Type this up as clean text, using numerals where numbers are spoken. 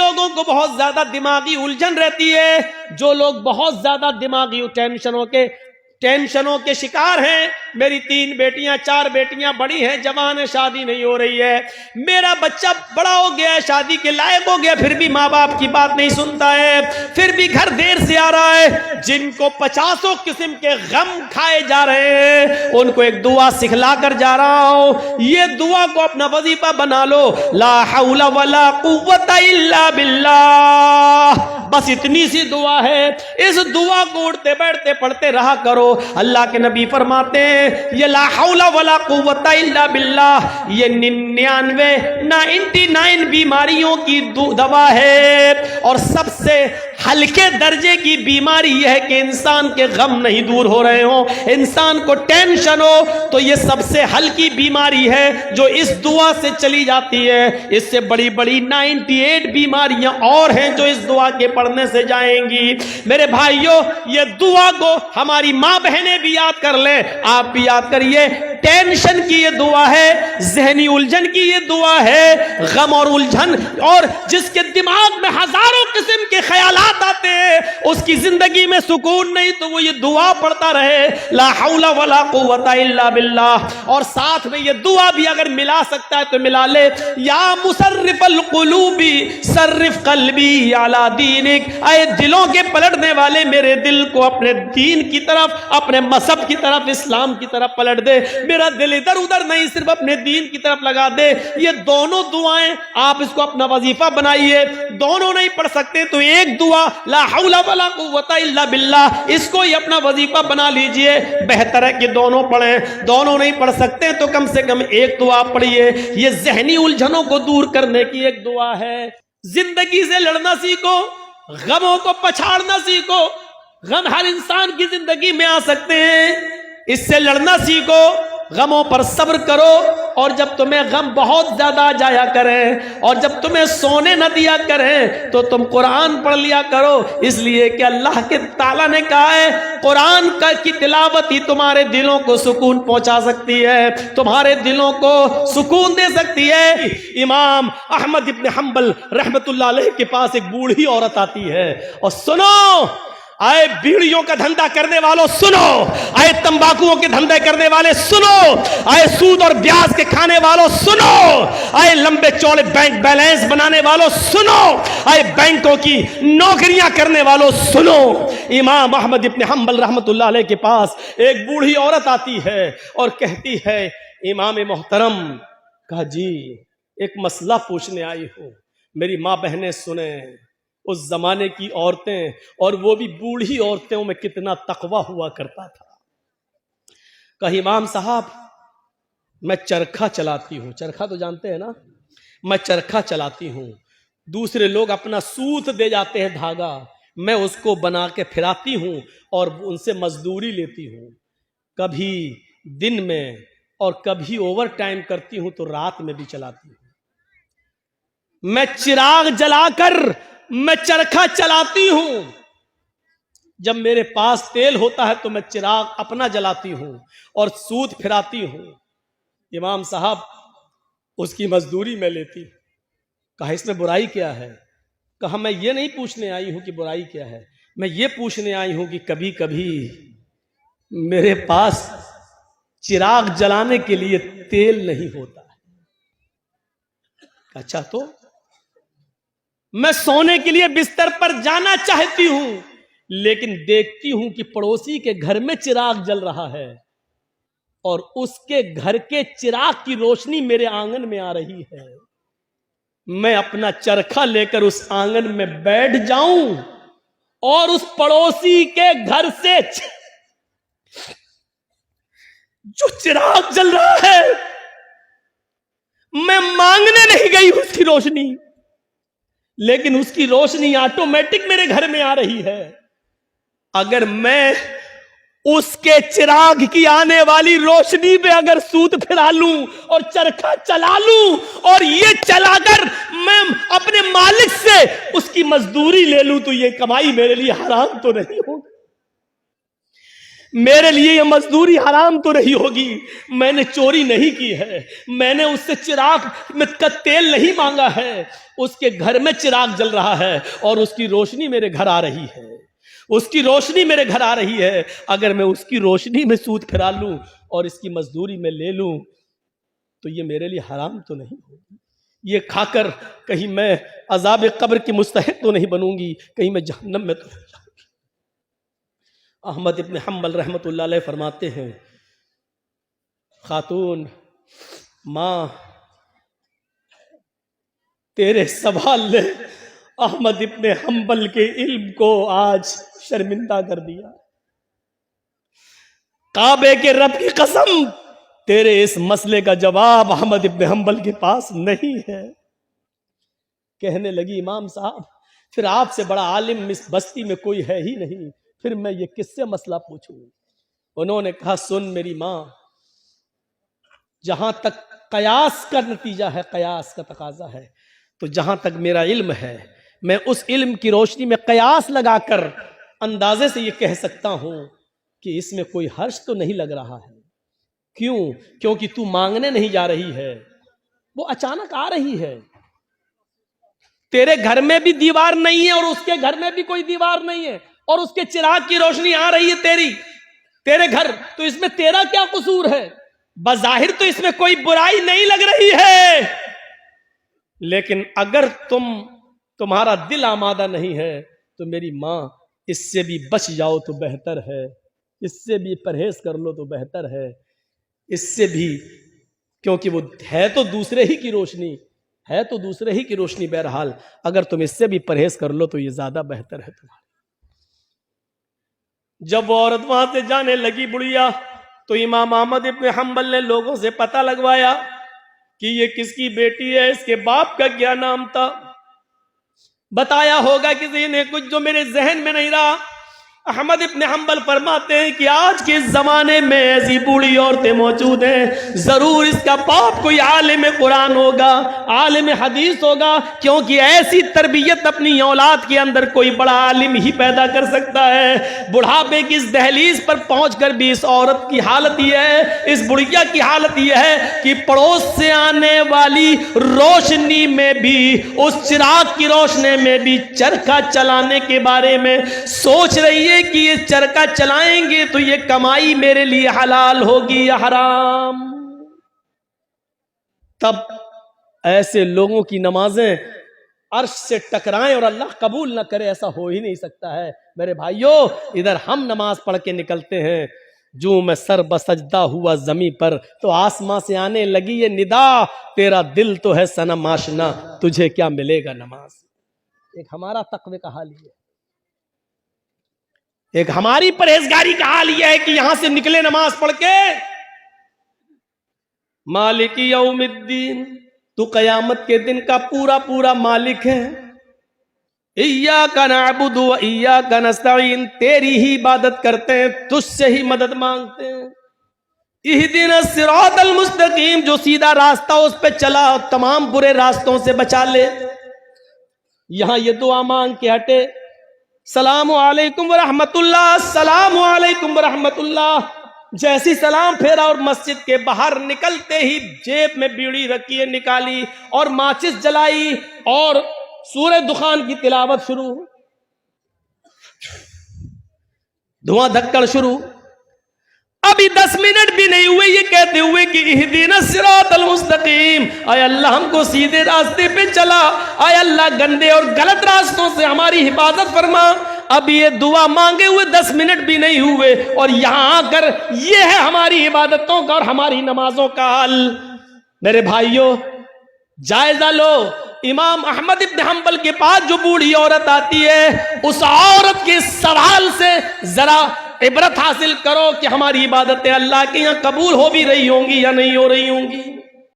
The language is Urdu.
لوگوں کو بہت زیادہ دماغی الجھن رہتی ہے، جو لوگ بہت زیادہ دماغی ٹینشنوں کے شکار ہیں، میری 3 بیٹیاں 4 بیٹیاں بڑی ہیں، جوان ہیں، شادی نہیں ہو رہی ہے، میرا بچہ بڑا ہو گیا ہے، شادی کے لائق ہو گیا، پھر بھی ماں باپ کی بات نہیں سنتا ہے، پھر بھی گھر دیر سے آ رہا ہے، جن کو 50 قسم کے غم کھائے جا رہے ہیں، ان کو ایک دعا سکھلا کر جا رہا ہوں، یہ دعا کو اپنا وظیفہ بنا لو، لا حول ولا قوت الا باللہ، بس اتنی سی دعا ہے، اس دعا کو اٹھتے بیٹھتے پڑھتے رہا کرو۔ اللہ کے نبی فرماتے ہیں یہ لا حول ولا قوت الا باللہ، یہ 99 بیماریوں کی دوا ہے، اور سب سے ہلکے درجے کی بیماری یہ ہے کہ انسان کے غم نہیں دور ہو رہے ہوں، انسان کو ٹینشن ہو، تو یہ سب سے ہلکی بیماری ہے جو اس دعا سے چلی جاتی ہے۔ اس سے بڑی بڑی 98 بیماریاں اور ہیں جو اس دعا کے پڑھنے سے جائیں گی۔ میرے بھائیوں، یہ دعا کو ہماری ماں بہنیں بھی یاد کر لیں، آپ بھی یاد کریے۔ ٹینشن کی یہ دعا ہے، ذہنی الجھن کی یہ دعا ہے، غم اور الجھن، اور جس کے دماغ میں ہزاروں قسم کے خیالات آتے ہیں، اس کی زندگی میں سکون نہیں، تو وہ یہ دعا پڑھتا رہے، لا حول ولا قوت الا باللہ، اور ساتھ میں یہ دعا بھی اگر ملا سکتا ہے تو ملا لے، یا مصرف القلوب صرف قلبی علی دینک، اے دلوں کے پلٹنے والے میرے دل کو اپنے دین کی طرف، اپنے مذہب کی طرف، اسلام کی طرف پلٹ دے، میرا دل ادھر ادھر نہیں، صرف اپنے دین کی طرف لگا دے۔ یہ دونوں دعائیں آپ اس کو اپنا وظیفہ بنائیے، دونوں نہیں پڑھ سکتے تو ایک دعا لا حول ولا قوت الا باللہ، اس کو ہی اپنا وظیفہ بنا لیجئے، بہتر ہے کہ دونوں پڑھیں، دونوں نہیں پڑھ سکتے تو کم سے کم ایک دعا پڑھیے، یہ ذہنی الجھنوں کو دور کرنے کی ایک دعا ہے۔ زندگی سے لڑنا سیکھو، غموں کو پچھاڑنا سیکھو، غم ہر انسان کی زندگی میں آ سکتے ہیں، اس سے لڑنا سیکھو، غموں پر صبر کرو، اور جب تمہیں غم بہت زیادہ آ جایا کریں اور جب تمہیں سونے نہ دیا کریں تو تم قرآن پڑھ لیا کرو، اس لیے کہ اللہ کے تعالیٰ نے کہا ہے قرآن کی تلاوت ہی تمہارے دلوں کو سکون پہنچا سکتی ہے، تمہارے دلوں کو سکون دے سکتی ہے۔ امام احمد ابن حنبل رحمت اللہ علیہ کے پاس ایک بوڑھی عورت آتی ہے، اور سنو آئے بیڑیوں کا دھندا کرنے والوں سنو، آئے تمباکوؤں کے دھندے کرنے والے سنو، آئے سود اور بیاج کے کھانے والوں سنو، آئے لمبے چوڑے بینک بیلنس بنانے والوں سنو، آئے بینکوں کی نوکریاں کرنے والوں سنو۔ امام احمد ابن حنبل رحمت اللہ علیہ کے پاس ایک بوڑھی عورت آتی ہے اور کہتی ہے امام محترم، کہا جی ایک مسئلہ پوچھنے آئی ہوں، میری ماں بہنیں سنیں، اس زمانے کی عورتیں اور وہ بھی بوڑھی عورتوں میں کتنا تقوی ہوا کرتا تھا۔ کہ امام صاحب میں چرخہ چلاتی ہوں، چرخہ تو جانتے ہیں نا، میں چرخہ چلاتی ہوں، دوسرے لوگ اپنا سوت دے جاتے ہیں دھاگا، میں اس کو بنا کے پھراتی ہوں اور ان سے مزدوری لیتی ہوں، کبھی دن میں اور کبھی اوور ٹائم کرتی ہوں تو رات میں بھی چلاتی ہوں، میں چراغ جلا کر میں چرخہ چلاتی ہوں، جب میرے پاس تیل ہوتا ہے تو میں چراغ اپنا جلاتی ہوں اور سوت پھراتی ہوں، امام صاحب اس کی مزدوری میں لیتی ہوں۔ کہا اس میں برائی کیا ہے؟ کہا میں یہ نہیں پوچھنے آئی ہوں کہ برائی کیا ہے، میں یہ پوچھنے آئی ہوں کہ کبھی کبھی میرے پاس چراغ جلانے کے لیے تیل نہیں ہوتا ہے۔ اچھا تو میں سونے کے لیے بستر پر جانا چاہتی ہوں لیکن دیکھتی ہوں کہ پڑوسی کے گھر میں چراغ جل رہا ہے اور اس کے گھر کے چراغ کی روشنی میرے آنگن میں آ رہی ہے، میں اپنا چرخہ لے کر اس آنگن میں بیٹھ جاؤں اور اس پڑوسی کے گھر سے جو چراغ جل رہا ہے میں مانگنے نہیں گئی اس کی روشنی، لیکن اس کی روشنی آٹومیٹک میرے گھر میں آ رہی ہے۔ اگر میں اس کے چراغ کی آنے والی روشنی پہ اگر سوت پھرا لوں اور چرخہ چلا لوں اور یہ چلا کر میں اپنے مالک سے اس کی مزدوری لے لوں تو یہ کمائی میرے لیے حرام تو نہیں ہوگی؟ میرے لیے یہ مزدوری حرام تو نہیں ہوگی، میں نے چوری نہیں کی ہے، میں نے اس سے چراغ میں کا تیل نہیں مانگا ہے، اس کے گھر میں چراغ جل رہا ہے اور اس کی روشنی میرے گھر آ رہی ہے، اس کی روشنی میرے گھر آ رہی ہے، اگر میں اس کی روشنی میں سود پھرا لوں اور اس کی مزدوری میں لے لوں تو یہ میرے لیے حرام تو نہیں ہوگی، یہ کھا کر کہیں میں عذاب قبر کی مستحق تو نہیں بنوں گی، کہیں میں جہنم میں تو نہیں جاؤں گی۔ احمد ابن حنبل رحمۃ اللہ علیہ فرماتے ہیں، خاتون ماں تیرے سوال نے احمد ابن حنبل کے علم کو آج شرمندہ کر دیا، کعبے کے رب کی قسم تیرے اس مسئلے کا جواب احمد ابن حنبل کے پاس نہیں ہے۔ کہنے لگی امام صاحب پھر آپ سے بڑا عالم اس بستی میں کوئی ہے ہی نہیں، پھر میں یہ کس سے مسئلہ پوچھوں؟ انہوں نے کہا سن میری ماں، جہاں تک قیاس کا نتیجہ ہے، قیاس کا تقاضا ہے، تو جہاں تک میرا علم ہے میں اس علم کی روشنی میں قیاس لگا کر اندازے سے یہ کہہ سکتا ہوں کہ اس میں کوئی حرج تو نہیں لگ رہا ہے۔ کیوں؟ کیونکہ تو مانگنے نہیں جا رہی ہے، وہ اچانک آ رہی ہے، تیرے گھر میں بھی دیوار نہیں ہے اور اس کے گھر میں بھی کوئی دیوار نہیں ہے اور اس کے چراغ کی روشنی آ رہی ہے تیرے گھر، تو اس میں تیرا کیا قصور ہے؟ بظاہر تو اس میں کوئی برائی نہیں لگ رہی ہے، لیکن اگر تمہارا دل آمادہ نہیں ہے تو میری ماں اس سے بھی بچ جاؤ تو بہتر ہے، اس سے بھی پرہیز کر لو تو بہتر ہے، اس سے بھی، کیونکہ وہ ہے تو دوسرے ہی کی روشنی، ہے تو دوسرے ہی کی روشنی، بہرحال اگر تم اس سے بھی پرہیز کر لو تو یہ زیادہ بہتر ہے تمہارا۔ جب وہ عورت وہاں سے جانے لگی بڑھیا، تو امام احمد ابن حنبل نے لوگوں سے پتہ لگوایا کہ یہ کس کی بیٹی ہے، اس کے باپ کا کیا نام تھا، بتایا ہوگا کسی نے کچھ جو میرے ذہن میں نہیں رہا۔ احمد ابن حنبل فرماتے ہیں کہ آج کے زمانے میں ایسی بوڑھی عورتیں موجود ہیں، ضرور اس کا باپ کوئی عالم قرآن ہوگا، عالم حدیث ہوگا، کیونکہ ایسی تربیت اپنی اولاد کے اندر کوئی بڑا عالم ہی پیدا کر سکتا ہے۔ بڑھاپے کی اس دہلیز پر پہنچ کر بھی اس عورت کی حالت یہ ہے، اس بڑھیا کی حالت یہ ہے کہ پڑوس سے آنے والی روشنی میں بھی، اس چراغ کی روشنی میں بھی چرخہ چلانے کے بارے میں سوچ رہی ہے کہ یہ چرخہ چلائیں گے تو یہ کمائی میرے لیے حلال ہوگی یا حرام۔ تب ایسے لوگوں کی نمازیں عرش سے ٹکرائیں اور اللہ قبول نہ کرے، ایسا ہو ہی نہیں سکتا ہے۔ میرے بھائیوں، ادھر ہم نماز پڑھ کے نکلتے ہیں، جو میں سر بسجدہ ہوا زمین پر تو آسمان سے آنے لگی یہ ندا، تیرا دل تو ہے صنم آشنا، تجھے کیا ملے گا نماز۔ ایک ہمارا تقوی کا حال یہ ہے، ایک ہماری پرہیزگاری کا حال یہ ہے کہ یہاں سے نکلے نماز پڑھ کے، مالک یوم الدین، تو قیامت کے دن کا پورا پورا مالک ہے، ایاک نعبد و ایاک نستعین، تیری ہی عبادت کرتے ہیں، تجھ سے ہی مدد مانگتے ہیں، اہدنا الصراط المستقیم، جو سیدھا راستہ اس پہ چلا تمام برے راستوں سے بچا لے۔ یہاں یہ دعا مانگ کے ہٹے، السلام علیکم ورحمت اللہ، السلام علیکم ورحمت اللہ، جیسی سلام پھیرا اور مسجد کے باہر نکلتے ہی جیب میں بیڑی رکھی ہے نکالی اور ماچس جلائی اور سورہ دخان کی تلاوت شروع، دھواں دھکڑ شروع۔ ابھی 10 منٹ بھی نہیں ہوئے یہ کہتے ہوئے کہ اہدنا الصراط المستقیم، اے اللہ ہم کو سیدھے راستے پہ چلا، اے اللہ گندے اور غلط راستوں سے ہماری حفاظت فرما۔ اب یہ دعا مانگے ہوئے 10 منٹ بھی نہیں ہوئے اور یہاں آ کر یہ ہے ہماری عبادتوں کا اور ہماری نمازوں کا حال۔ میرے بھائیوں، جائزہ لو، امام احمد ابن حنبل کے پاس جو بوڑھی عورت آتی ہے، اس عورت کے سوال سے ذرا عبرت حاصل کرو کہ ہماری عبادتیں اللہ کے یہاں قبول ہو بھی رہی ہوں گی یا نہیں ہو رہی ہوں گی۔